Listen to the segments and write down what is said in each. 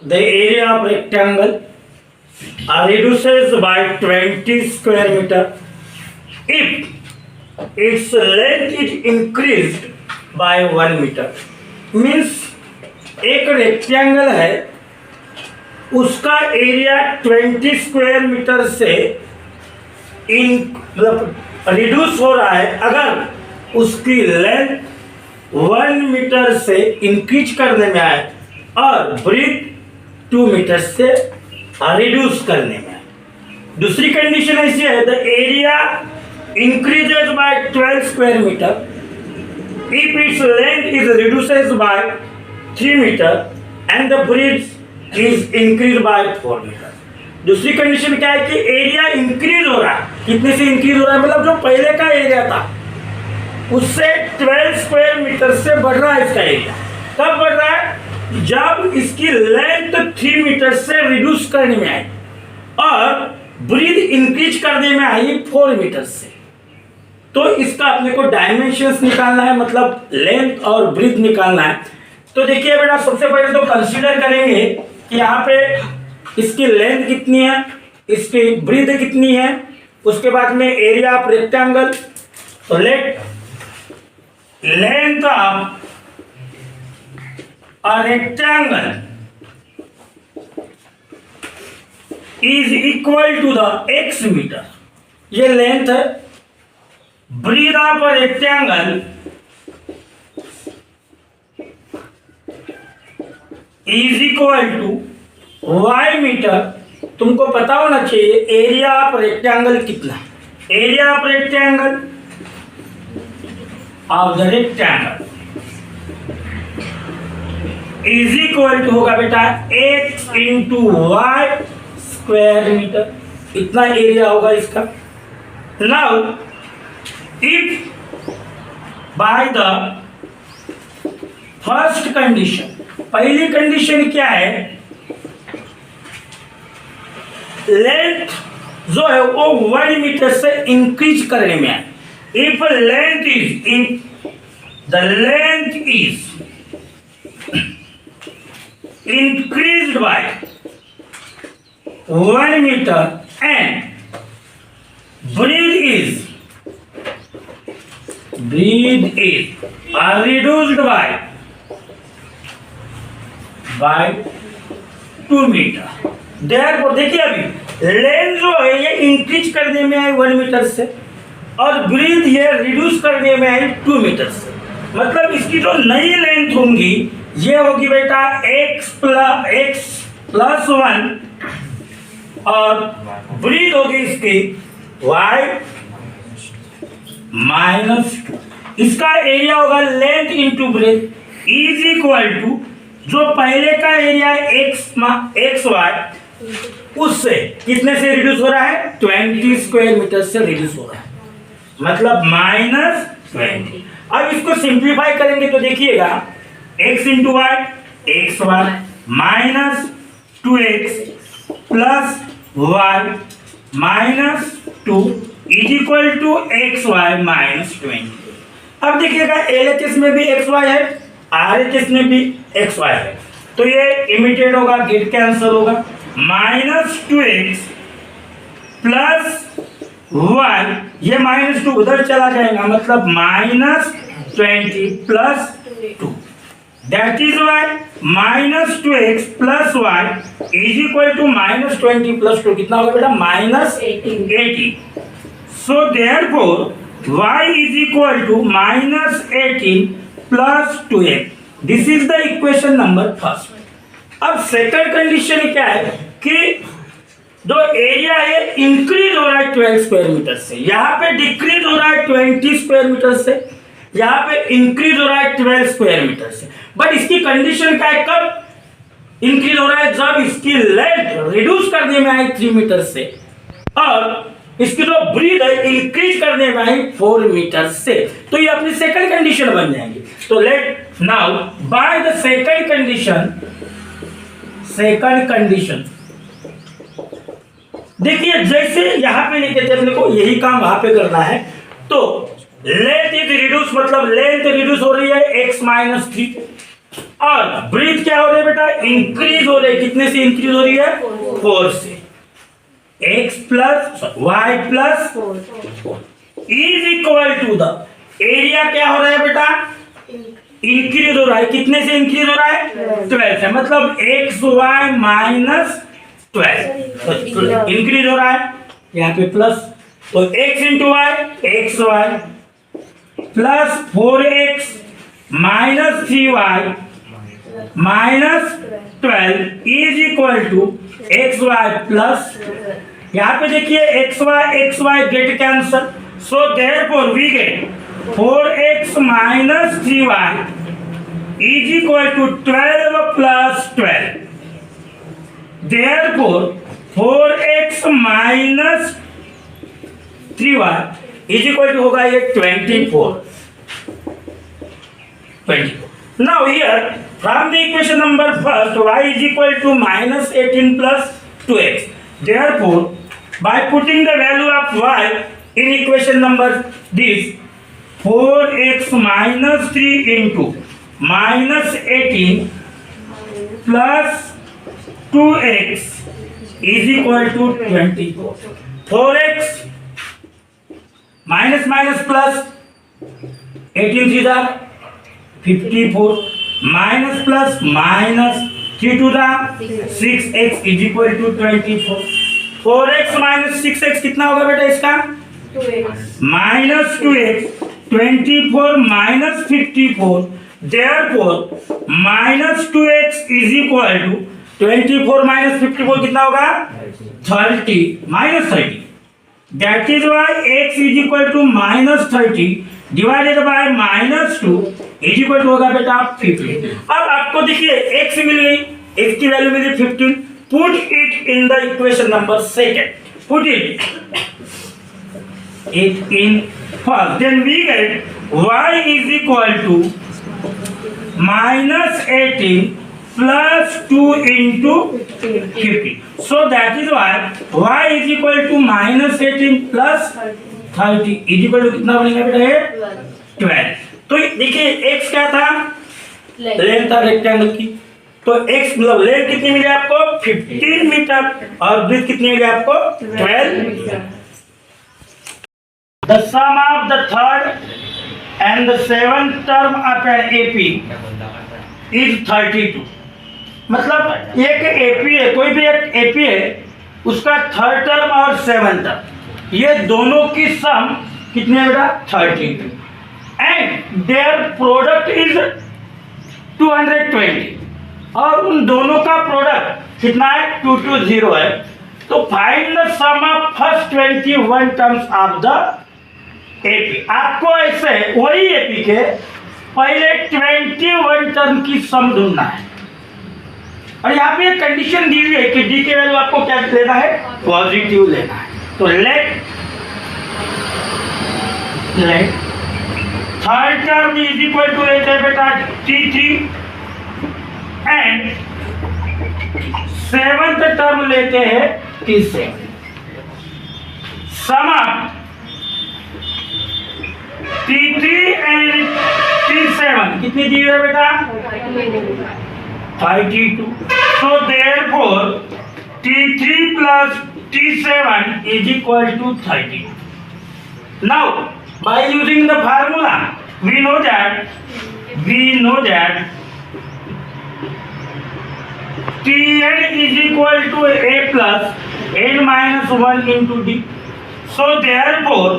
the area of rectangle reduces by 20 square meter if its length is increased by 1 meter. Means एक rectangle है, उसका area 20 square metre से मतलब reduce हो रहा है अगर उसकी लेंथ 1 मीटर से इंक्रीज करने में आए और ब्रीथ 2 मीटर से रिड्यूस करने में आए. दूसरी कंडीशन ऐसी है, the area increases by 12 square metre if its length is reduces by 3 meter and the breadth is increased by 4 meter. दूसरी कंडीशन क्या है कि एरिया इंक्रीज हो रहा है. कितने से इंक्रीज हो रहा है? मतलब जो पहले का एरिया था उससे 12 स्क्वायर मीटर से बढ़ रहा है इसका एरिया. कब बढ़ रहा है? जब इसकी लेंथ 3 मीटर से रिड्यूस करने में आई और ब्रीथ इंक्रीज करने में आई 4 मीटर से. तो इसका अपने को डायमेंशंस निकालना है, मतलब लेंथ और ब्रीथ निकालना है. तो देखिए बेटा, सबसे पहले तो कंसीडर करेंगे कि यहाँ पे इसकी लेंथ कितनी है, इसकी ब्रीथ कितनी है, उसके बाद में एरिया ऑफ रेक्टेंगल. तो length of a rectangle is equal to the x metre. ये लेंथ है. Breadth of a rectangle is equal to y metre. तुमको पता होना चाहिए एरिया ऑफ रेक्टेंगल कितना है. Area of rectangle is equal to होगा बेटा x into Y square metre. इतना एरिया होगा इसका. Now if by the first condition, पहली कंडीशन क्या है, लेंथ जो है वो 1 मीटर से इंक्रीज करने में है. If the length is increased by 1 meter and breadth is reduced by 2 meter. Therefore देखिए अभी लेंथ जो है ये इंक्रीज करने में आई 1 मीटर से और ब्रीथ ये रिड्यूस करने में आई 2 मीटर से. मतलब इसकी जो नई लेंथ होंगी ये होगी बेटा x प्लस 1 और ब्रीथ होगी इसकी y माइनस 2. इसका एरिया होगा length into breadth is equal to जो पहले का एरिया है एक्स वाई उससे कितने से रिड्यूस हो रहा है? 20 स्क्वायर मीटर से रिड्यूस हो रहा है, मतलब -20. अब इसको सिंप्लीफाई करेंगे तो देखिएगा x into Y X Y minus 2x plus Y minus 2 is equal to X Y minus 20. अब देखिएगा LHS में भी एक्स वाई है, RHS में भी एक्स वाई है, तो ये इमिटेड होगा, गेट कैंसिल होगा. माइनस 2x प्लस वाई, ये -2 उधर चला जाएगा, मतलब -20 plus 2. That is why -2x plus y is equal to -20 plus 2. कितना होगा बेटा? -18. So therefore y is equal to -18 plus 2x. This is the equation number first. अब सेकंड कंडीशन क्या है कि जो एरिया है इंक्रीज हो रहा है 12 स्क्वायर मीटर से, यहाँ पे डिक्रीज हो रहा है 20 स्क्वायर मीटर से, यहाँ पे इंक्रीज हो रहा है 12 स्क्वायर मीटर से. बट इसकी कंडीशन क्या है? कब इंक्रीज हो रहा है? जब इसकी लेंथ रिड्यूस करने में आई 3 मीटर से और इसकी जो ब्रीथ है इंक्रीज करने में आई 4 मीटर से. तो ये अपनी सेकंड कंडीशन बन जाएंगी. तो let now by the second condition देखिए जैसे यहां पे लिखे थे अपने को यही काम वहां पे करना है. तो लेंथ इज रिड्यूस, मतलब लेंथ रिड्यूस हो रही है x -3 और ब्रीथ क्या हो रही है बेटा, इंक्रीज हो रही है। कितने से इंक्रीज हो रही है, 4 से। x plus Y plus is equal to the area क्या हो रहा है बेटा, इंक्रीज हो रहा है। कितने से इंक्रीज हो रहा है, 12 से। मतलब एक्स वाई माइनस 12 इंक्रीज हो रहा है, यहाँ पे प्लस। तो x into Y X Y plus 4x minus 3y minus 12 is equal to X Y plus, यहाँ पे देखिए X Y get cancel, so therefore we get 4x minus 3y is equal to 12 plus 12। Therefore 4x minus 3y is equal to होगा ये 24। Now here from the equation number first y is equal to minus 18 plus 2x. Therefore, by putting the value of y in equation number this 4x minus 3 into minus 18 plus 2x is equal to 24. 4x minus minus plus 18 threes are 54 minus plus minus 3 to the 6x is equal to 24. 4x minus 6x कितना होगा बेटा इसका, 2x minus 2x 24 minus 54. Therefore minus 2x is equal to 24 minus 54 कितना होगा, 30 minus 30. That is why x is equal to minus 30 divided by minus 2 is equal to होगा बेटा 15. अब आपको देखिए x मिल गई, x की value milli 15. Put it in the equation number second. Put it in first. Then we get y is equal to minus 18 plus 2 into 15. So that is why y is equal to minus 18 plus 30 is equal to कितना बनेगा बेटा ये 12. तो देखिए x क्या था, length था rectangle की, तो x मतलब लेंथ कितनी मिली आपको 15 मीटर और ब्रीथ कितनी मिली आपको 12 metre. The sum of the third and the seventh term of an AP is 32. मतलब एक AP है, कोई भी एक AP है, उसका थर्ड टर्म और सेवन टर्म, ये दोनों की सम कितनी है बेटा 32. एंड देयर प्रोडक्ट इज 220 और उन दोनों का प्रोडक्ट कितना है 220 है. तो find the sum of first 21 terms of the AP. आपको ऐसे वही एपी के पहले 21 टर्म की सम ढूंढना है. और यहाँ पे एक कंडीशन दी हुई है कि डी के वैल्यू आपको क्या लेना है, पॉजिटिव लेना है. तो let third term is equal to लेते हैं बेटा T3 एंड सेवंथ टर्म लेते हैं T7. Some of T3 and T7 कितनी दी हुई है बेटा 32. So therefore T3 plus T7 is equal to 32. Now by using the formula we know that Tn is equal to a plus n minus 1 into d. So therefore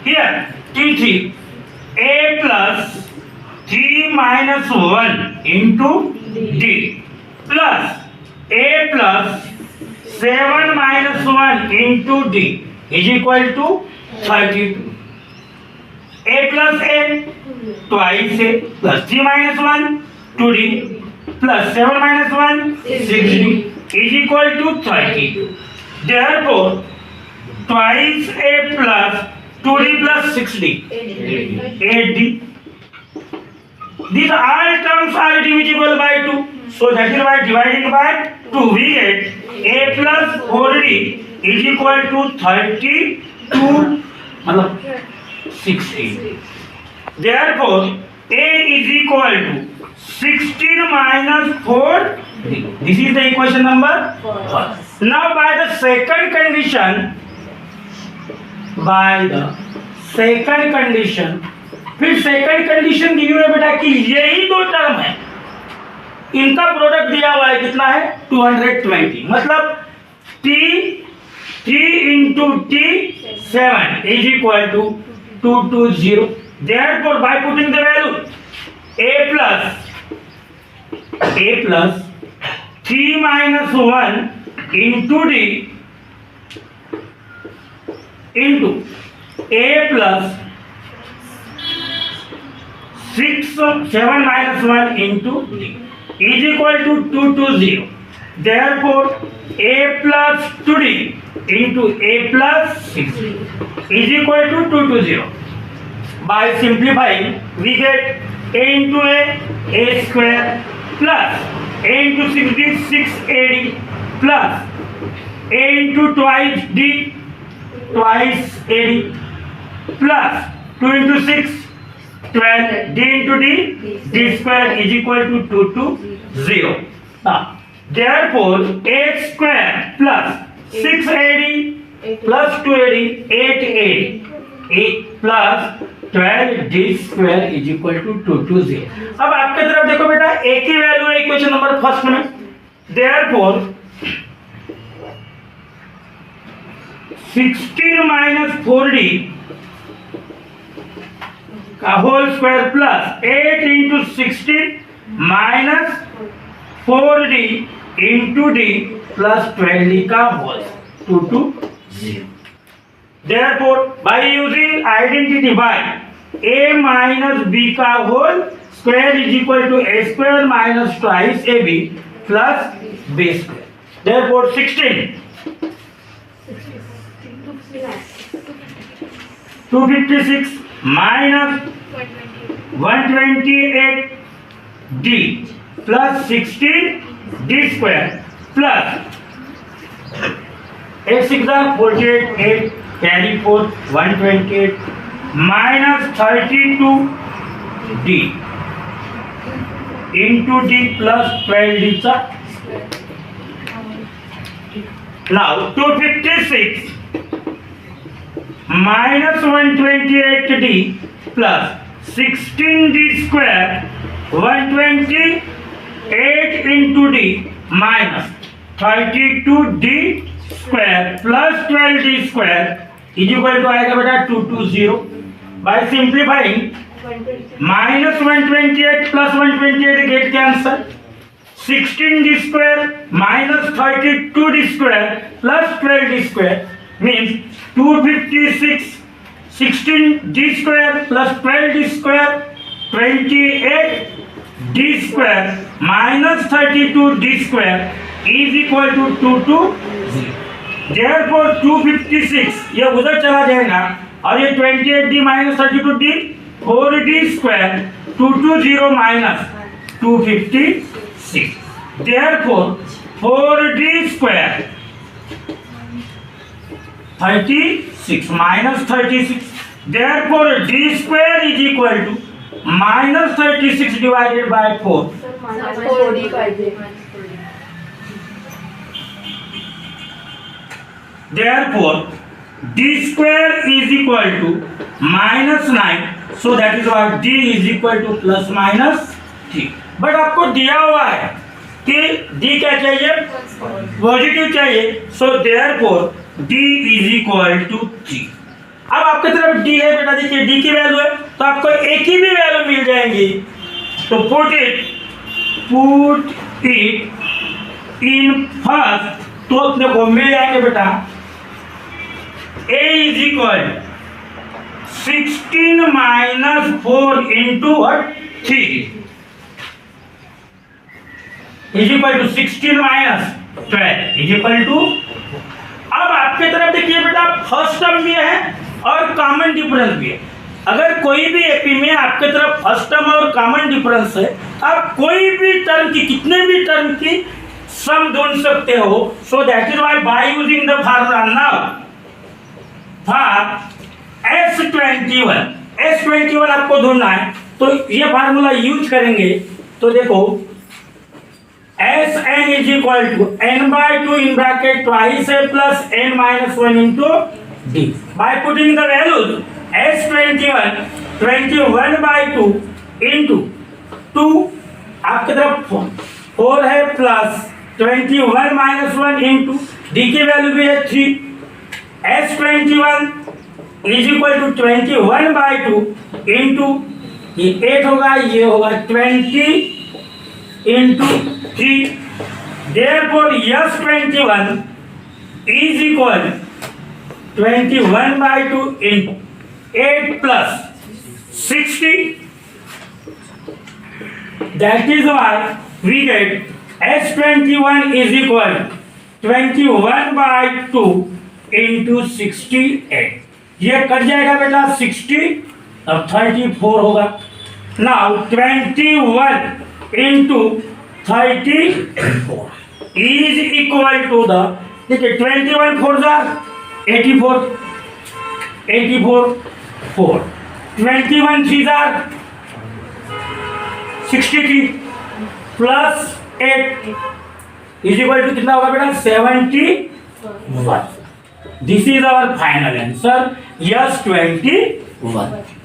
here T3 a plus 3 minus 1 into d plus a plus 7 minus 1 into d is equal to 32. A plus a twice a plus 3 minus 1 2d plus 7 minus 1 6d is equal to 32. Therefore twice a plus 2d plus 6d 8d. These all terms are divisible by 2. So that is why dividing by 2 we get a plus 4d is equal to 32 मतलब 60. Therefore a is equal to 16 minus 4. This is the equation number 1. Now by the second condition, फिर second condition दी हुई है बेटा कि यही दो term है, इनका प्रोडक्ट दिया हुआ है, कितना है 220, मतलब T3 into T7 is equal to 220. Therefore by putting the value a plus 3 minus 1 into D into a plus 7 minus 1 into D is equal to 220. Therefore a plus 2D into a plus 6 is equal to 220. By simplifying, we get a into a square plus a into 6D 6AD plus a into twice D twice AD plus 2 into 6 12 D into D square is equal to 220. Now therefore a square plus 6AD plus 2AD 8AD plus 12 D square is equal to 220. अब आपके तरफ देखो बेटा, एक ही value है equation number first में, therefore 16 minus 4D का whole square plus 8 into 16 minus 4D into D plus 12D का whole 220. Therefore by using identity by a minus b का whole square is equal to a square minus twice ab plus b square. Therefore 256 minus 128 d plus 16 d square plus 8 6 are 48 8 carry 4 128 minus 32 d into d plus 12 d चा. Now 256 minus 128 d plus 16 d square 128 into d minus 32 d square plus 12 d square is equal to आएगा बेटा 220. By simplifying, minus 128 plus 128 get cancel, 16 d square minus 32 d square plus 12 d square means 256 16 d square plus 12 d square 28 d square minus 32 d square is equal to 220. Therefore 256 ये उधर चला जाएगा और ये 28d minus 32d 4d square 220 minus 256. Therefore 4d square 36 minus 36. Therefore d square is equal to minus 36 divided by 4. Therefore d square is equal to minus 9. So that is why d is equal to plus minus 3. But आपको दिया हुआ है कि d क्या चाहिए, positive चाहिए. So therefore d is equal to 3. अब आपकी तरफ d है बेटा, देखिए d की वैल्यू है तो आपको एक ही भी वैल्यू मिल जाएंगी. तो पुट इट इन फर्स्ट, तो अपने को मिल जाएंगे बेटा a is equal 16 minus 4 into what 3 is equal to 16 minus 12 is equal to. अब आपके तरफ देखिए बेटा फर्स्ट टर्म भी है और कॉमन डिफरेंस भी है. अगर कोई भी एपी में आपके तरफ फर्स्ट टर्म और कॉमन डिफरेंस है, आप कोई भी टर्म की कितने भी टर्म की सम ढूंढ सकते हो. So that is why by using the formula now S21 आपको ढूंढना है तो ये फार्मूला यूज करेंगे. तो देखो S N is equal to N by two in bracket twice A plus N minus one into D by putting the values S 21 by two into two आपकी तरफ 4 है plus 21 minus one into D की value भी है 3 S 21 is equal to 21 by two into ये 8 होगा ये होगा 20 into 3 therefore yes 21 is equal 21 by 2 into 8 plus 60 that is why we get S21 is equal 21 by 2 into 68 ये cut जाएगा बेटा 60 अब 34 होगा now 21 into 34 is equal to the देखिए 21 4 जार 84 4 21 3 जार 63 प्लस 8 इज इक्वल टू कितना होगा बेटा 71 this is our final answer yes 21